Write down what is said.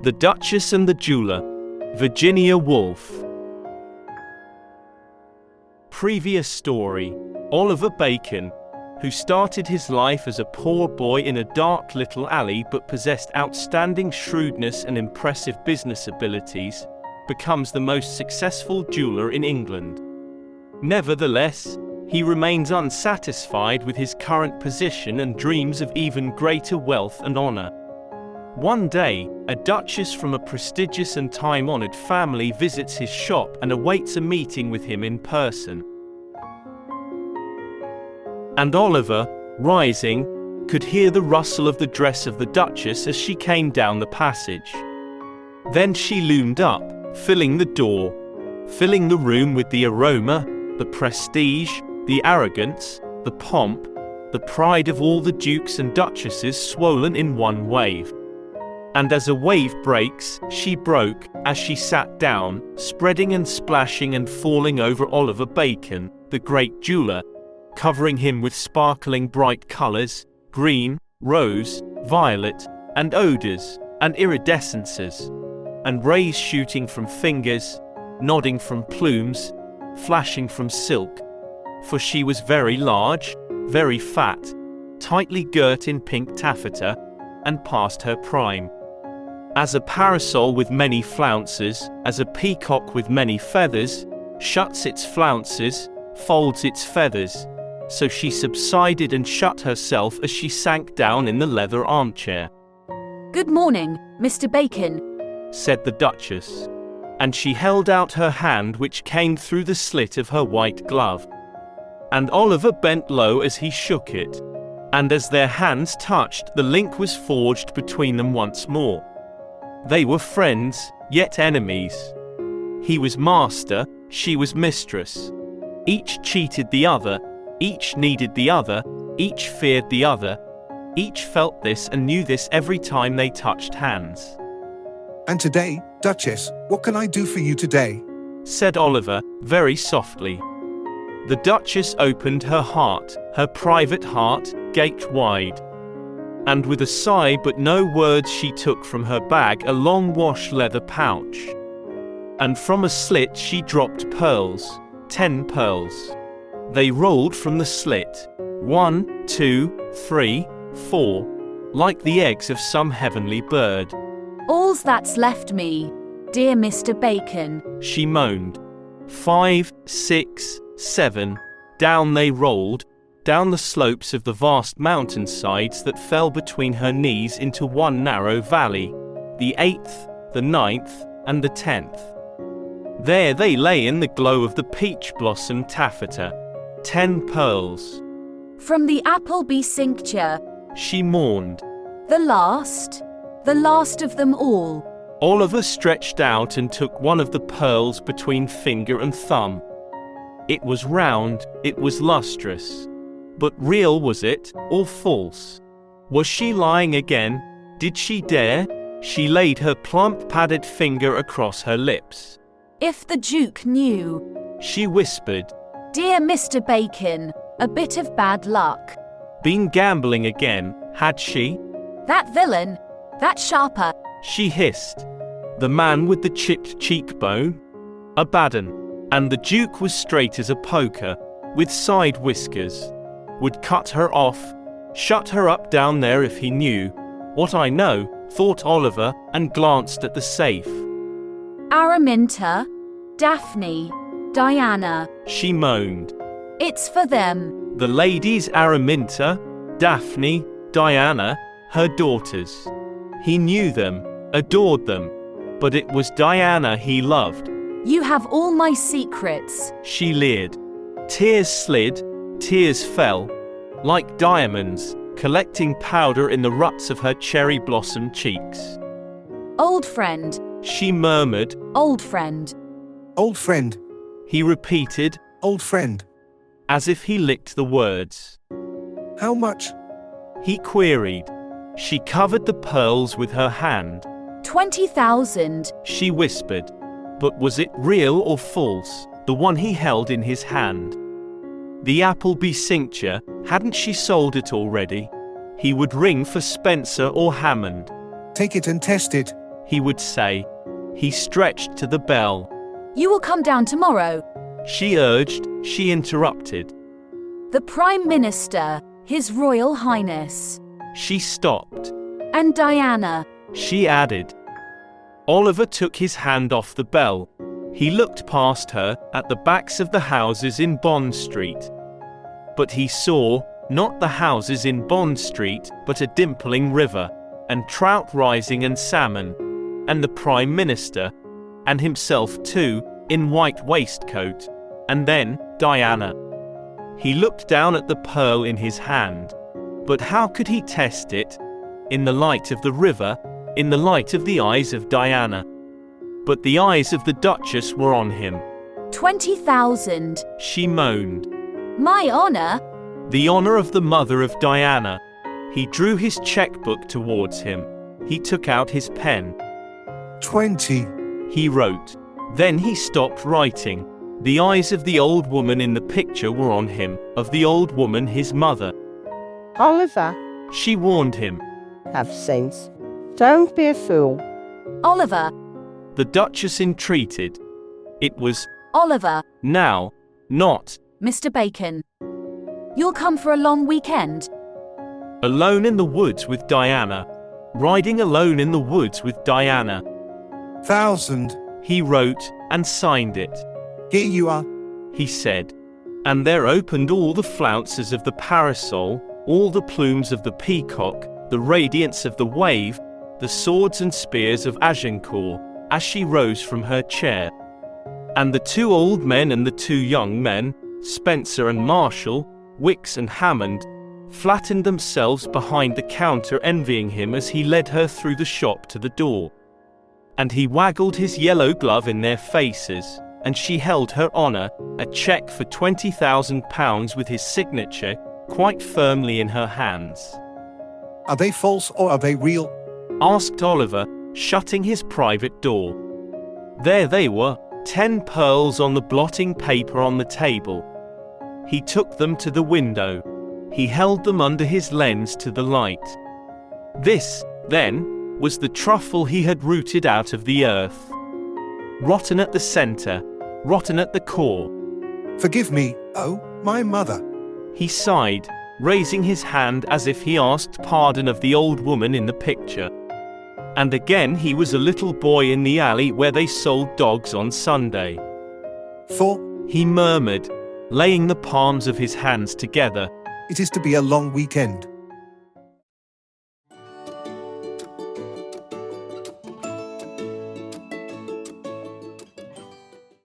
The Duchess and the Jeweler, Virginia Woolf. Previous story. Oliver Bacon, who started his life as a poor boy in a dark little alley but possessed outstanding shrewdness and impressive business abilities, becomes the most successful jeweler in England. Nevertheless, he remains unsatisfied with his current position and dreams of even greater wealth and honor. One day, a duchess from a prestigious and time-honored family visits his shop and awaits a meeting with him in person. And Oliver, rising, could hear the rustle of the dress of the Duchess as she came down the passage. Then she loomed up, filling the door, filling the room with the aroma, the prestige, the arrogance, the pomp, the pride of all the dukes and duchesses swollen in one wave. And as a wave breaks, she broke, as she sat down, spreading and splashing and falling over Oliver Bacon, the great jeweler, covering him with sparkling bright colors, green, rose, violet, and odors, and iridescences, and rays shooting from fingers, nodding from plumes, flashing from silk. For she was very large, very fat, tightly girt in pink taffeta, and past her prime. As a parasol with many flounces, as a peacock with many feathers, shuts its flounces, folds its feathers, so she subsided and shut herself as she sank down in the leather armchair. "Good morning, Mr. Bacon," said the Duchess, and she held out her hand which came through the slit of her white glove. And Oliver bent low as he shook it, and as their hands touched, the link was forged between them once more. They were friends, yet enemies. He was master, she was mistress. Each cheated the other, each needed the other, each feared the other. Each felt this and knew this every time they touched hands. "And today, Duchess, what can I do for you today?" said Oliver, very softly. The Duchess opened her heart, her private heart, gaped wide. And with a sigh but no words she took from her bag a long wash leather pouch. And from a slit she dropped pearls, 10 pearls. They rolled from the slit, 1, 2, 3, 4, like the eggs of some heavenly bird. "All's that's left me, dear Mr. Bacon," she moaned. 5, 6, 7, down they rolled, down the slopes of the vast mountainsides that fell between her knees into one narrow valley, the 8th, the 9th, and the 10th. There they lay in the glow of the peach blossom taffeta, 10 pearls. "From the Appleby cincture," she mourned. the last of them all." Oliver stretched out and took one of the pearls between finger and thumb. It was round, it was lustrous. But real was it, or false? Was she lying again? Did she dare? She laid her plump padded finger across her lips. "If the Duke knew," she whispered. "Dear Mr. Bacon, a bit of bad luck." Been gambling again, had she? "That villain, that sharper," she hissed. The man with the chipped cheekbone? A Baden. And the Duke was straight as a poker, with side whiskers. Would cut her off, shut her up down there if he knew. What I know, thought Oliver, and glanced at the safe. "Araminta, Daphne, Diana," she moaned. "It's for them." The ladies Araminta, Daphne, Diana, her daughters. He knew them, adored them. But it was Diana he loved. "You have all my secrets," she leered. Tears slid, tears fell, like diamonds, collecting powder in the ruts of her cherry blossom cheeks. "Old friend," she murmured. "Old friend." "Old friend," he repeated, "old friend." as if he licked the words. "How much?" he queried. She covered the pearls with her hand. 20,000, she whispered. But was it real or false, the one he held in his hand? The Appleby cincture, hadn't she sold it already? He would ring for Spencer or Hammond. "Take it and test it," he would say. He stretched to the bell. You will come down tomorrow. She urged, she interrupted. The Prime Minister, His Royal Highness. She stopped. And Diana. She added. Oliver took his hand off the bell. He looked past her, at the backs of the houses in Bond Street. But he saw, not the houses in Bond Street, but a dimpling river, and trout rising and salmon, and the Prime Minister, and himself too, in white waistcoat, and then, Diana. He looked down at the pearl in his hand. But how could he test it? In the light of the river, in the light of the eyes of Diana. But the eyes of the Duchess were on him. 20,000. She moaned. My honor. The honor of the mother of Diana. He drew his checkbook towards him. He took out his pen. 20. He wrote. Then he stopped writing. The eyes of the old woman in the picture were on him, of the old woman his mother. Oliver, She warned him. have sense. Don't be a fool. Oliver. The Duchess entreated. It was Oliver. now, not Mr. Bacon. You'll come for a long weekend? alone in the woods with Diana. Riding alone in the woods with Diana. 1,000. He wrote, and signed it. Here you are. He said. And there opened all the flounces of the parasol, all the plumes of the peacock, the radiance of the wave, the swords and spears of Agincourt, as she rose from her chair. And the two old men and the two young men, Spencer and Marshall, Wicks and Hammond, flattened themselves behind the counter envying him as he led her through the shop to the door. And he waggled his yellow glove in their faces, and she held her honor, a cheque for £20,000 with his signature, quite firmly in her hands. Are they false or are they real? Asked Oliver, shutting his private door. There they were, 10 pearls on the blotting paper on the table. He took them to the window. He held them under his lens to the light. This, then, was the truffle he had rooted out of the earth. Rotten at the center, rotten at the core. Forgive me, oh, my mother. He sighed, raising his hand as if he asked pardon of the old woman in the picture. And again he was a little boy in the alley where they sold dogs on Sunday. 4. He murmured, laying the palms of his hands together. It is to be a long weekend.